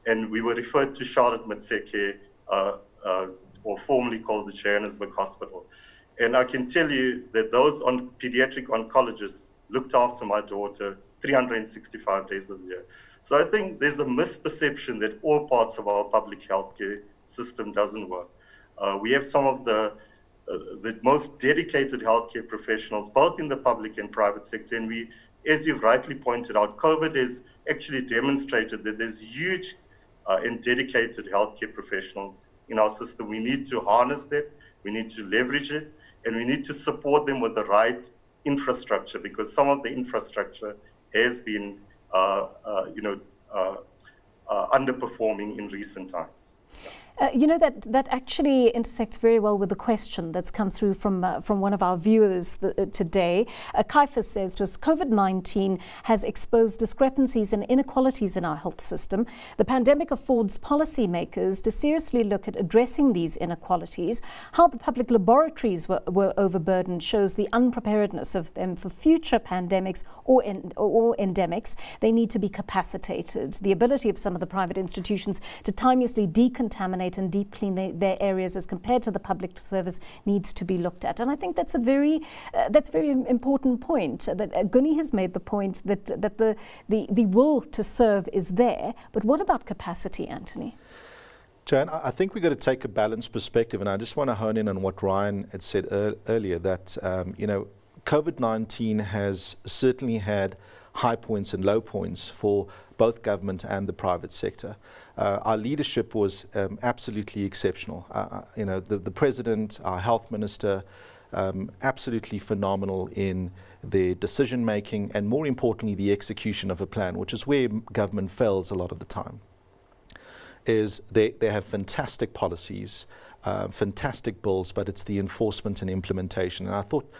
And we were referred to Charlotte Matseke, or formerly called the Johannesburg Hospital. And I can tell you that those pediatric oncologists looked after my daughter 365 days of the year. So I think there's a misperception that all parts of our public healthcare system doesn't work. We have some of the most dedicated healthcare professionals, both in the public and private sector. And we, as you've rightly pointed out, COVID has actually demonstrated that there's huge and dedicated healthcare professionals in our system. We need to harness that, we need to leverage it, and we need to support them with the right infrastructure, because some of the infrastructure has been, underperforming in recent times. That actually intersects very well with the question that's come through from one of our viewers today. Kaifas says to us, COVID-19 has exposed discrepancies and inequalities in our health system. The pandemic affords policymakers to seriously look at addressing these inequalities. How the public laboratories were overburdened shows the unpreparedness of them for future pandemics or endemics. They need to be capacitated. The ability of some of the private institutions to timeously decontaminate evaluate and deep clean their areas as compared to the public service needs to be looked at. And I think that's a very important point. That Guni has made the point that the will to serve is there. But what about capacity, Anthony? Jan, I think we've got to take a balanced perspective, and I just want to hone in on what Ryan had said earlier, that COVID-19 has certainly had high points and low points for both government and the private sector. Our leadership was absolutely exceptional. The President, our Health Minister, absolutely phenomenal in their decision making and, more importantly, the execution of a plan, which is where government fails a lot of the time. Is they have fantastic policies, fantastic bills, but it's the enforcement and implementation. And I thought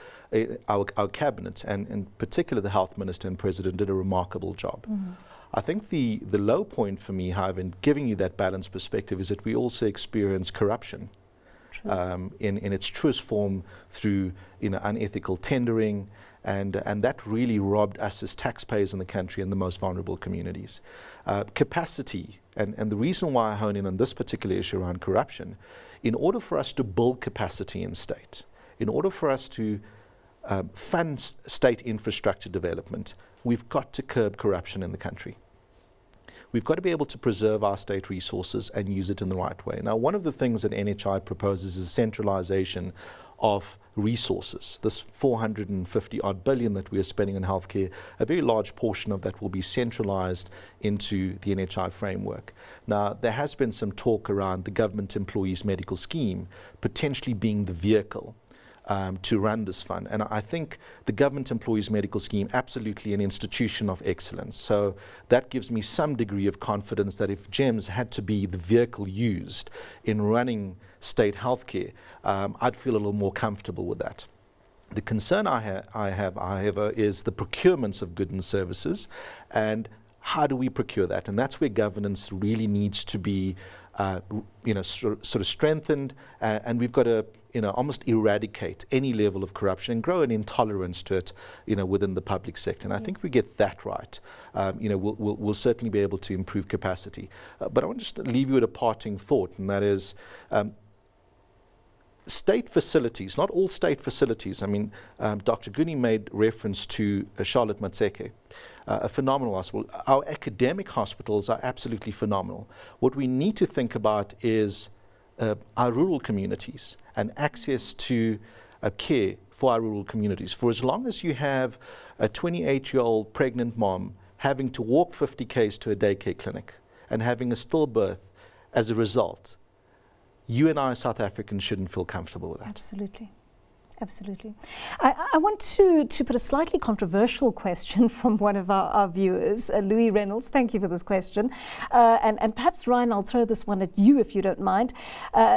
our cabinet, and in particular the Health Minister and President, did a remarkable job. Mm-hmm. I think the low point for me, however, in giving you that balanced perspective, is that we also experience corruption in its truest form through unethical tendering, and that really robbed us as taxpayers in the country and the most vulnerable communities. Capacity, and the reason why I hone in on this particular issue around corruption, in order for us to build capacity in state, in order for us to fund state infrastructure development, we've got to curb corruption in the country. We've got to be able to preserve our state resources and use it in the right way. Now, one of the things that NHI proposes is centralization of resources. This 450 odd billion that we are spending on healthcare, a very large portion of that will be centralized into the NHI framework. Now, there has been some talk around the government employees medical scheme potentially being the vehicle to run this fund. And I think the government employees medical scheme, absolutely an institution of excellence. So that gives me some degree of confidence that if GEMS had to be the vehicle used in running state healthcare, I'd feel a little more comfortable with that. The concern I have, however, is the procurements of goods and services, and how do we procure that? And that's where governance really needs to be sort of strengthened, and we've got to almost eradicate any level of corruption and grow an intolerance to it within the public sector. And I think if we get that right, we'll certainly be able to improve capacity. But I want to just leave you with a parting thought, and that is state facilities, not all state facilities. I mean, Dr. Guni made reference to Charlotte Matseke, a phenomenal hospital. Our academic hospitals are absolutely phenomenal. What we need to think about is our rural communities and access to care for our rural communities. For as long as you have a 28-year-old pregnant mom having to walk 50 k's to a daycare clinic and having a stillbirth as a result, you and I, South Africans, shouldn't feel comfortable with that. Absolutely. Absolutely. I want to put a slightly controversial question from one of our viewers, Louis Reynolds. Thank you for this question. And perhaps, Ryan, I'll throw this one at you if you don't mind.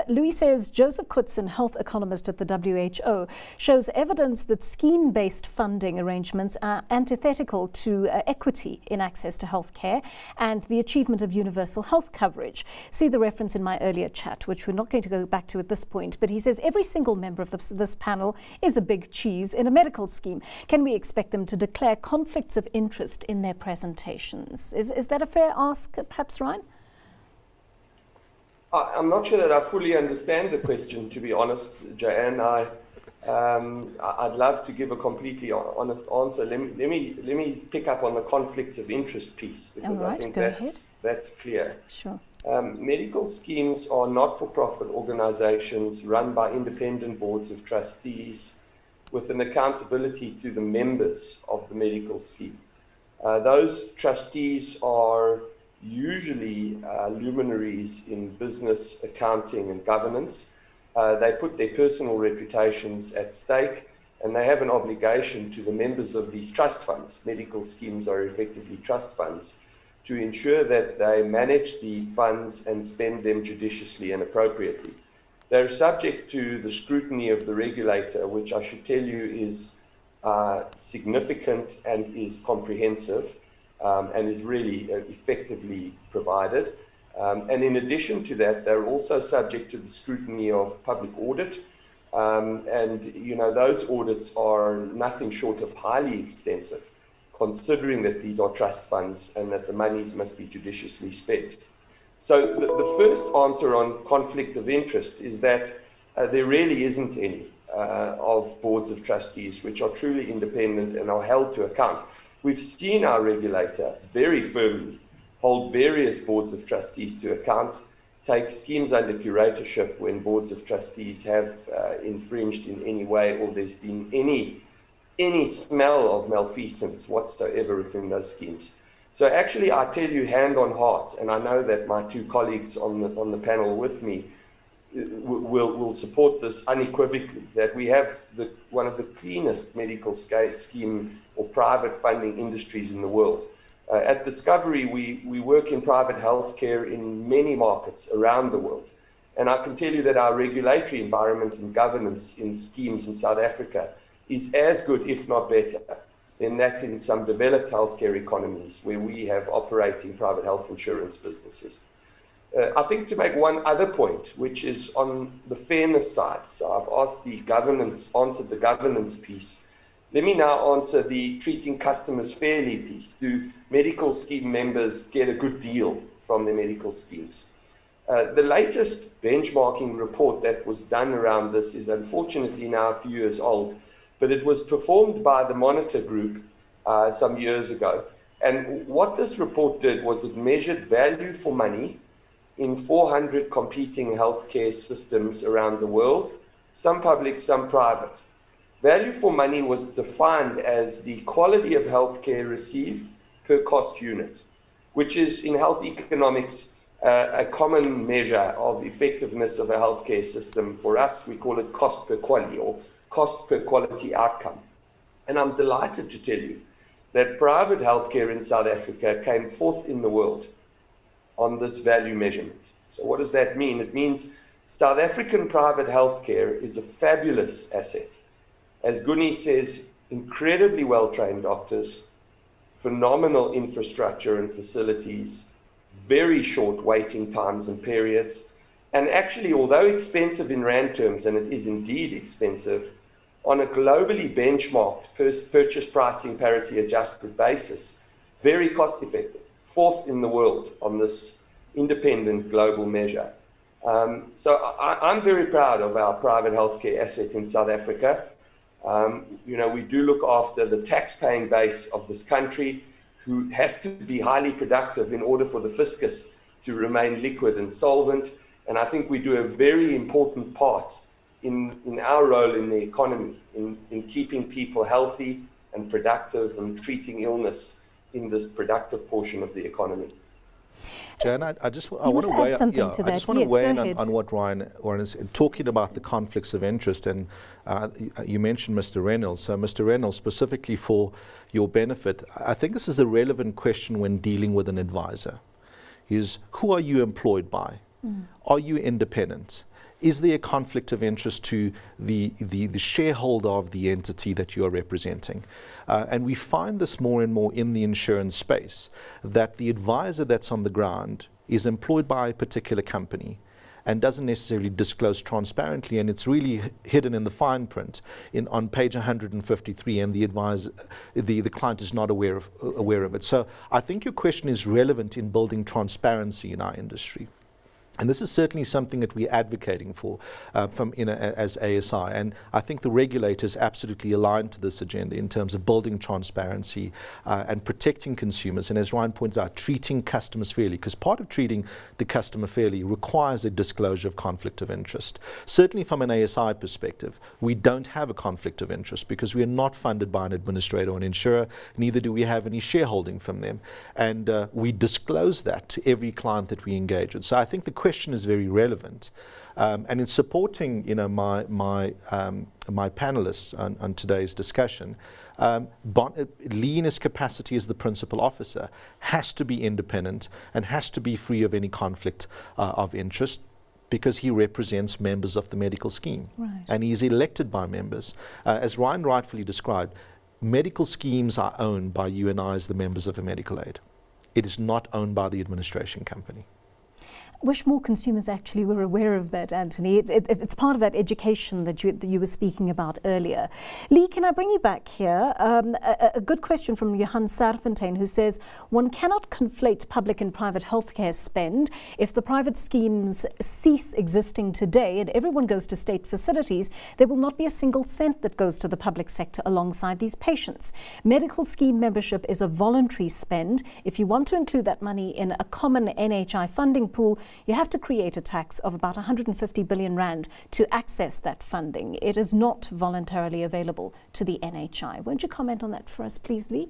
Louis says, Joseph Coetsen, health economist at the WHO, shows evidence that scheme-based funding arrangements are antithetical to equity in access to health care and the achievement of universal health coverage. See the reference in my earlier chat, which we're not going to go back to at this point. But he says every single member of this panel is a big cheese in a medical scheme. Can we expect them to declare conflicts of interest in their presentations? Is that a fair ask, perhaps, Ryan? I'm not sure that I fully understand the question, to be honest, Joanne. I'd love to give a completely honest answer. Let me pick up on the conflicts of interest piece, because I think that's clear. Sure. Medical schemes are not-for-profit organizations run by independent boards of trustees with an accountability to the members of the medical scheme. Those trustees are usually luminaries in business, accounting, and governance. They put their personal reputations at stake, and they have an obligation to the members of these trust funds. Medical schemes are effectively trust funds, to ensure that they manage the funds and spend them judiciously and appropriately. They're subject to the scrutiny of the regulator, which I should tell you is significant and is comprehensive and is really effectively provided. And in addition to that, they're also subject to the scrutiny of public audit. And those audits are nothing short of highly extensive, considering that these are trust funds and that the monies must be judiciously spent. So the first answer on conflict of interest is that there really isn't any of boards of trustees which are truly independent and are held to account. We've seen our regulator very firmly hold various boards of trustees to account, take schemes under curatorship when boards of trustees have infringed in any way or there's been any smell of malfeasance whatsoever within those schemes. So actually, I tell you hand on heart, and I know that my two colleagues on the panel with me will support this unequivocally, that we have one of the cleanest medical scheme or private funding industries in the world. At Discovery, we work in private healthcare in many markets around the world. And I can tell you that our regulatory environment and governance in schemes in South Africa is as good, if not better, than that in some developed healthcare economies where we have operating private health insurance businesses. I think to make one other point, which is on the fairness side. So I've answered the governance piece. Let me now answer the treating customers fairly piece. Do medical scheme members get a good deal from their medical schemes? The latest benchmarking report that was done around this is unfortunately now a few years old, but it was performed by the Monitor Group some years ago. And what this report did was it measured value for money in 400 competing healthcare systems around the world, some public, some private. Value for money was defined as the quality of healthcare received per cost unit, which is in health economics a common measure of effectiveness of a healthcare system. For us, we call it cost per quality or cost per quality outcome. And I'm delighted to tell you that private healthcare in South Africa came fourth in the world on this value measurement. So what does that mean? It means South African private healthcare is a fabulous asset. As Guni says, incredibly well-trained doctors, phenomenal infrastructure and facilities, very short waiting times and periods. And actually, although expensive in rand terms, and it is indeed expensive, on a globally benchmarked purchase pricing parity adjusted basis, very cost effective, fourth in the world on this independent global measure. So I'm very proud of our private healthcare asset in South Africa. We do look after the tax-paying base of this country, who has to be highly productive in order for the fiscus to remain liquid and solvent. And I think we do a very important part in our role in the economy, in keeping people healthy and productive and treating illness in this productive portion of the economy. Jan, I want to weigh in on what Ryan is talking about, the conflicts of interest, and you mentioned Mr. Reynolds. So Mr. Reynolds, specifically for your benefit, I think this is a relevant question when dealing with an advisor, is who are you employed by? Are you independent? Is there a conflict of interest to the shareholder of the entity that you are representing? And we find this more and more in the insurance space, that the advisor that's on the ground is employed by a particular company and doesn't necessarily disclose transparently, and it's really hidden in the fine print on page 153, and the client is not aware of it. So I think your question is relevant in building transparency in our industry. And this is certainly something that we're advocating for as ASI. And I think the regulators absolutely aligned to this agenda in terms of building transparency and protecting consumers. And as Ryan pointed out, treating customers fairly, because part of treating the customer fairly requires a disclosure of conflict of interest. Certainly from an ASI perspective, we don't have a conflict of interest because we are not funded by an administrator or an insurer, neither do we have any shareholding from them. And we disclose that to every client that we engage with. So I think the question is very relevant, and in supporting my panelists on today's discussion, Lee in his capacity as the principal officer has to be independent and has to be free of any conflict of interest, because he represents members of the medical scheme, right, and he's elected by members. As Ryan rightfully described, medical schemes are owned by you and I as the members of a medical aid. It is not owned by the administration company. wish more consumers actually were aware of that, Anthony. It's part of that education that you were speaking about earlier. Lee, can I bring you back here? A good question from Johan Serfontein, who says, one cannot conflate public and private healthcare spend. If the private schemes cease existing today and everyone goes to state facilities, there will not be a single cent that goes to the public sector alongside these patients. Medical scheme membership is a voluntary spend. If you want to include that money in a common NHI funding pool, you have to create a tax of about 150 billion rand to access that funding. It is not voluntarily available to the NHI. Won't you comment on that for us, please, Lee?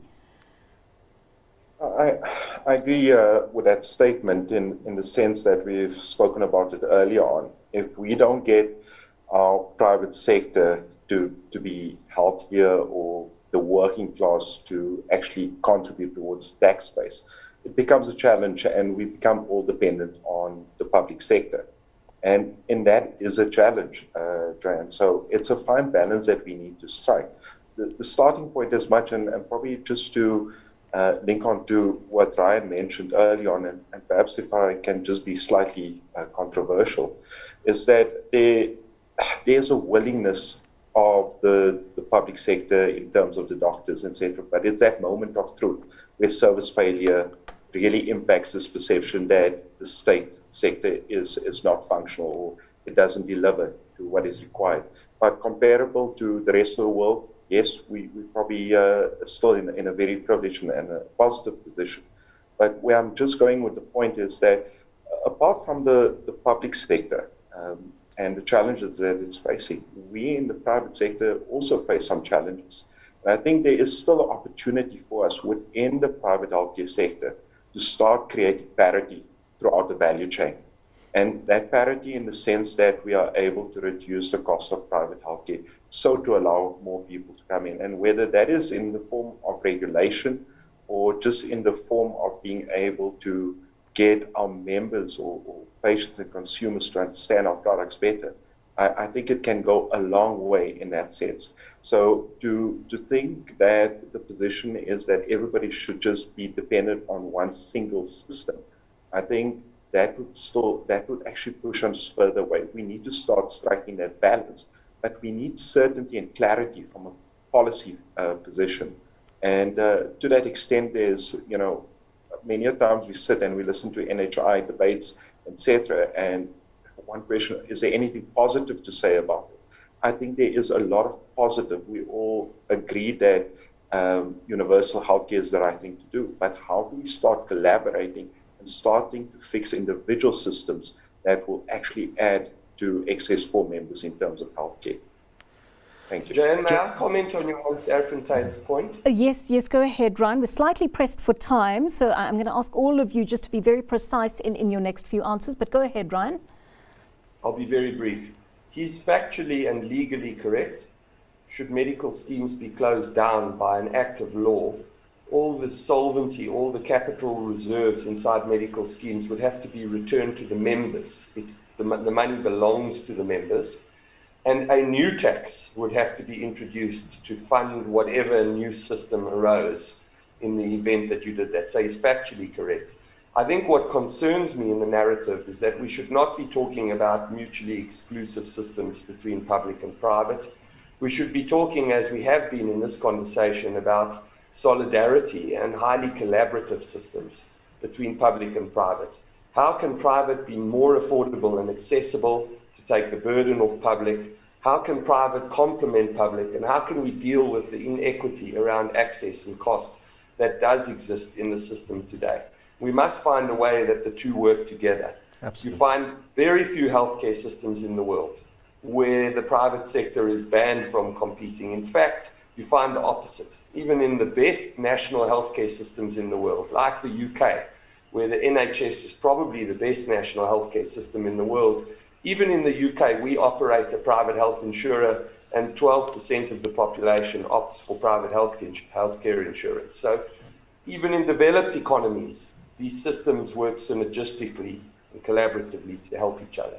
I agree with that statement in the sense that we've spoken about it earlier on. If we don't get our private sector to be healthier, or the working class to actually contribute towards tax base, it becomes a challenge, and we become all dependent on the public sector. And that is a challenge, Joanne. So it's a fine balance that we need to strike. The starting point as much, and probably just to link on to what Ryan mentioned early on, and perhaps if I can just be slightly controversial, is that there's a willingness of the public sector in terms of the doctors, etc. But it's that moment of truth where service failure really impacts this perception that the state sector is not functional, or it doesn't deliver to what is required. But comparable to the rest of the world, yes, we probably still in a very privileged and a positive position. But where I'm just going with the point is that apart from the public sector and the challenges that it's facing, we in the private sector also face some challenges. And I think there is still an opportunity for us within the private healthcare sector to start creating parity throughout the value chain. And that parity in the sense that we are able to reduce the cost of private healthcare, so to allow more people to come in. And whether that is in the form of regulation or just in the form of being able to get our members or patients and consumers to understand our products better, I think it can go a long way in that sense. So to think that the position is that everybody should just be dependent on one single system, I think that would actually push us further away. We need to start striking that balance, but we need certainty and clarity from a policy position. And to that extent, there's, many a times we sit and we listen to NHI debates, etc. And one question, is there anything positive to say about it? I think there is a lot of positive. We all agree that universal healthcare is the right thing to do, but how do we start collaborating and starting to fix individual systems that will actually add to access for members in terms of healthcare? Thank you. Jan, may I comment on Johan Serfontein's point? Yes, go ahead, Ryan. We're slightly pressed for time, so I'm going to ask all of you just to be very precise in your next few answers, but go ahead, Ryan. I'll be very brief. He's factually and legally correct. Should medical schemes be closed down by an act of law, all the solvency, all the capital reserves inside medical schemes would have to be returned to the members. The money belongs to the members. And a new tax would have to be introduced to fund whatever new system arose in the event that you did that. So he's factually correct. I think what concerns me in the narrative is that we should not be talking about mutually exclusive systems between public and private. We should be talking, as we have been in this conversation, about solidarity and highly collaborative systems between public and private. How can private be more affordable and accessible to take the burden off public? How can private complement public? And how can we deal with the inequity around access and cost that does exist in the system today? We must find a way that the two work together. Absolutely. You find very few healthcare systems in the world where the private sector is banned from competing. In fact, you find the opposite. Even in the best national healthcare systems in the world, like the UK, where the NHS is probably the best national healthcare system in the world, even in the UK, we operate a private health insurer, and 12% of the population opts for private healthcare insurance. So even in developed economies, these systems work synergistically and collaboratively to help each other.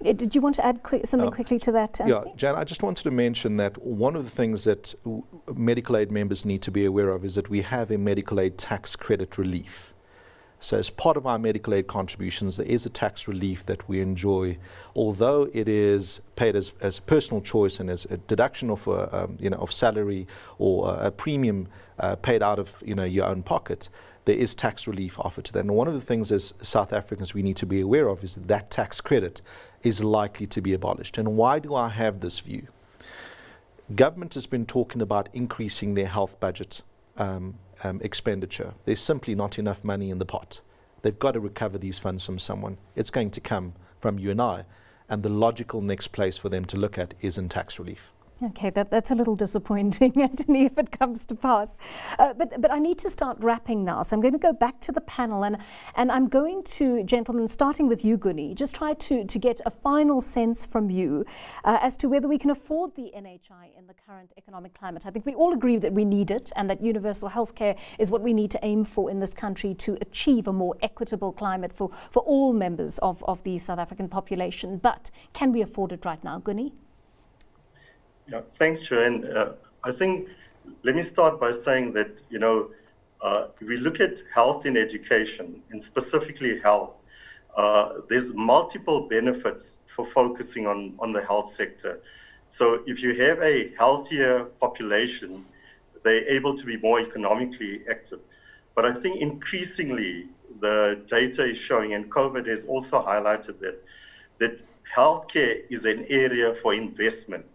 Did you want to add something quickly to that, Anthony? Yeah, Jan, I just wanted to mention that one of the things that medical aid members need to be aware of is that we have a medical aid tax credit relief. So as part of our medical aid contributions, there is a tax relief that we enjoy, although it is paid as a personal choice and as a deduction of of salary or a premium paid out of your own pocket. There is tax relief offered to that. And one of the things as South Africans we need to be aware of is that tax credit is likely to be abolished. And why do I have this view? Government has been talking about increasing their health budget expenditure. There's simply not enough money in the pot. They've got to recover these funds from someone. It's going to come from you and I. And the logical next place for them to look at is in tax relief. Okay, that's a little disappointing, Anthony, if it comes to pass. But I need to start wrapping now. So I'm going to go back to the panel and I'm going to, gentlemen, starting with you, Guni, just try to get a final sense from you as to whether we can afford the NHI in the current economic climate. I think we all agree that we need it and that universal healthcare is what we need to aim for in this country to achieve a more equitable climate for all members of the South African population. But can we afford it right now, Guni? Yeah, thanks, Joanne. I think, let me start by saying that, if we look at health in education, and specifically health, there's multiple benefits for focusing on the health sector. So if you have a healthier population, they're able to be more economically active. But I think increasingly the data is showing, and COVID has also highlighted that healthcare is an area for investment.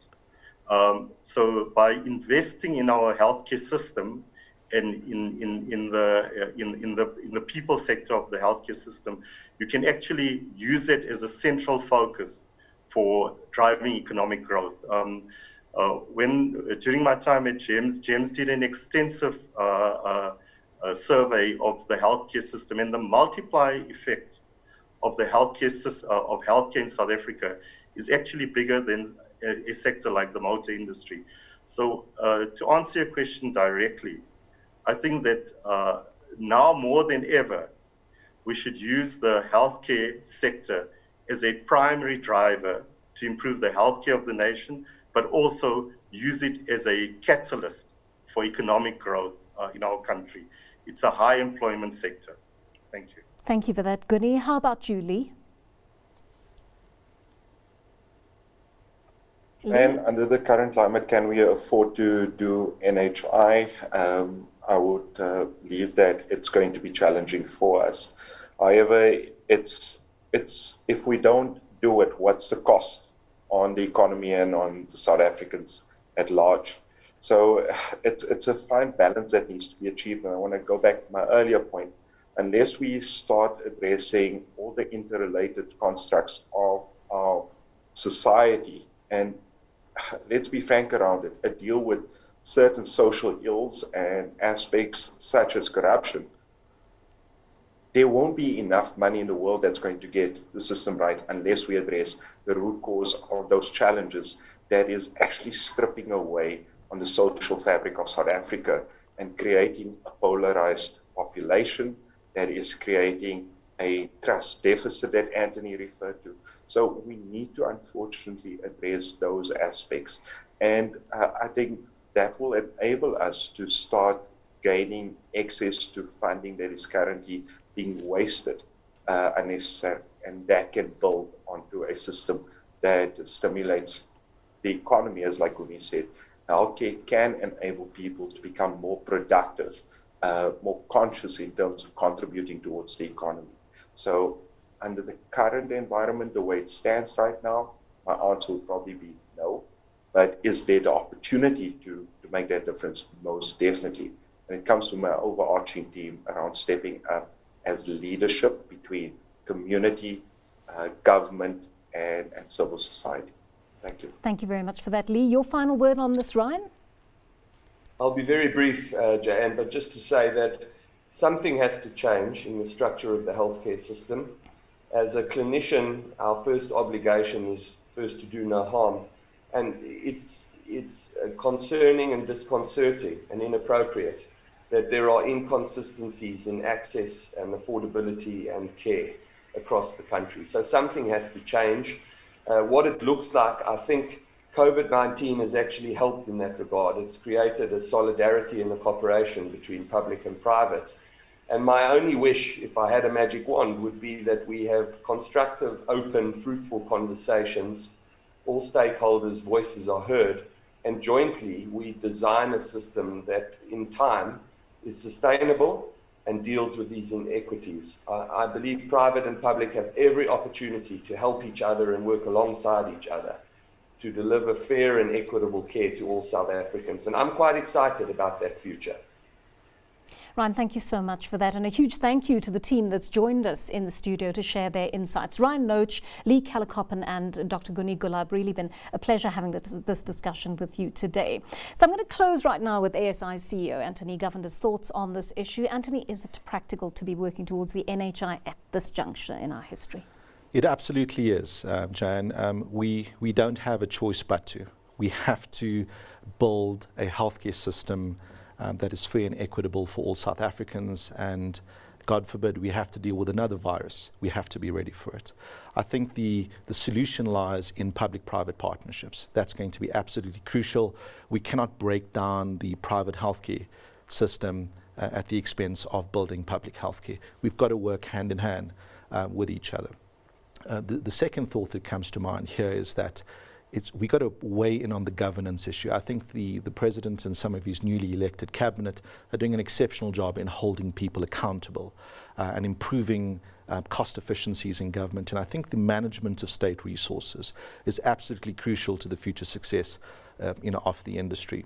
So by investing in our healthcare system and in the people sector of the healthcare system, you can actually use it as a central focus for driving economic growth. During my time at GEMS did an extensive survey of the healthcare system, and the multiplier effect of the healthcare in South Africa is actually bigger than a sector like the motor industry. So to answer your question directly, I think that now more than ever, we should use the healthcare sector as a primary driver to improve the healthcare of the nation, but also use it as a catalyst for economic growth in our country. It's a high employment sector. Thank you. Thank you for that, Guni. How about you, Lee? And under the current climate, can we afford to do NHI? I would believe that it's going to be challenging for us. However, it's if we don't do it, what's the cost on the economy and on the South Africans at large? So it's a fine balance that needs to be achieved. And I want to go back to my earlier point. Unless we start addressing all the interrelated constructs of our society, and let's be frank around it, deal with certain social ills and aspects such as corruption, there won't be enough money in the world that's going to get the system right unless we address the root cause of those challenges that is actually stripping away on the social fabric of South Africa and creating a polarized population that is creating a trust deficit that Anthony referred to. So we need to unfortunately address those aspects. And I think that will enable us to start gaining access to funding that is currently being wasted unnecessarily. And that can build onto a system that stimulates the economy, as like Guni said. Healthcare can enable people to become more productive, more conscious in terms of contributing towards the economy. So under the current environment, the way it stands right now, my answer would probably be no. But is there the opportunity to make that difference? Most definitely. And it comes to my overarching theme around stepping up as leadership between community, government, and civil society. Thank you. Thank you very much for that, Lee. Your final word on this, Ryan? I'll be very brief, Joanne, but just to say that something has to change in the structure of the healthcare system. As a clinician, our first obligation is first to do no harm. And it's concerning and disconcerting and inappropriate that there are inconsistencies in access and affordability and care across the country. So something has to change. What it looks like, I think COVID-19 has actually helped in that regard. It's created a solidarity and a cooperation between public and private. And my only wish, if I had a magic wand, would be that we have constructive, open, fruitful conversations. All stakeholders' voices are heard, and jointly we design a system that in time is sustainable and deals with these inequities. I believe private and public have every opportunity to help each other and work alongside each other to deliver fair and equitable care to all South Africans. And I'm quite excited about that future. Ryan, thank you so much for that. And a huge thank you to the team that's joined us in the studio to share their insights. Ryan Noach, Lee Callikoppen and Dr. Guni Gulab, really been a pleasure having this discussion with you today. So I'm going to close right now with ASI CEO Anthony Govender's thoughts on this issue. Anthony, is it practical to be working towards the NHI at this juncture in our history? It absolutely is, Jan. We don't have a choice but to. We have to build a healthcare system that is fair and equitable for all South Africans, and God forbid we have to deal with another virus. We have to be ready for it. I think the solution lies in public-private partnerships. That's going to be absolutely crucial. We cannot break down the private healthcare system at the expense of building public healthcare. We've got to work hand in hand with each other. The second thought that comes to mind here is that we got to weigh in on the governance issue. I think the president and some of his newly elected cabinet are doing an exceptional job in holding people accountable and improving cost efficiencies in government. And I think the management of state resources is absolutely crucial to the future success of the industry.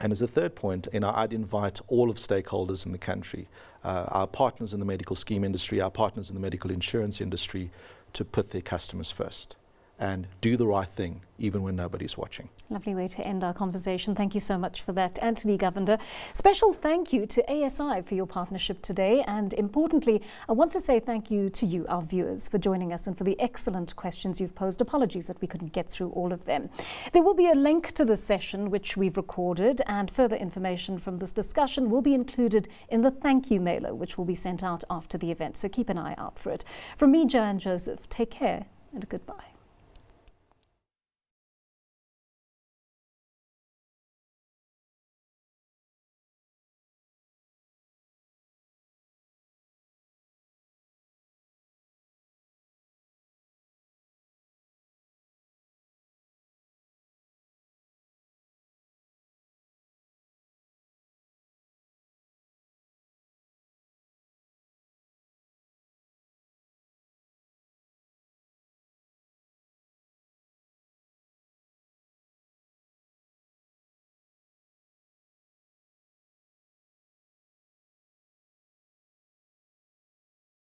And as a third point, I'd invite all of stakeholders in the country, our partners in the medical scheme industry, our partners in the medical insurance industry, to put their customers first and do the right thing, even when nobody's watching. Lovely way to end our conversation. Thank you so much for that, Anthony Govender. Special thank you to ASI for your partnership today. And importantly, I want to say thank you to you, our viewers, for joining us and for the excellent questions you've posed. Apologies that we couldn't get through all of them. There will be a link to this session, which we've recorded, and further information from this discussion will be included in the thank you mailer, which will be sent out after the event. So keep an eye out for it. From me, Joanne Joseph, take care and goodbye.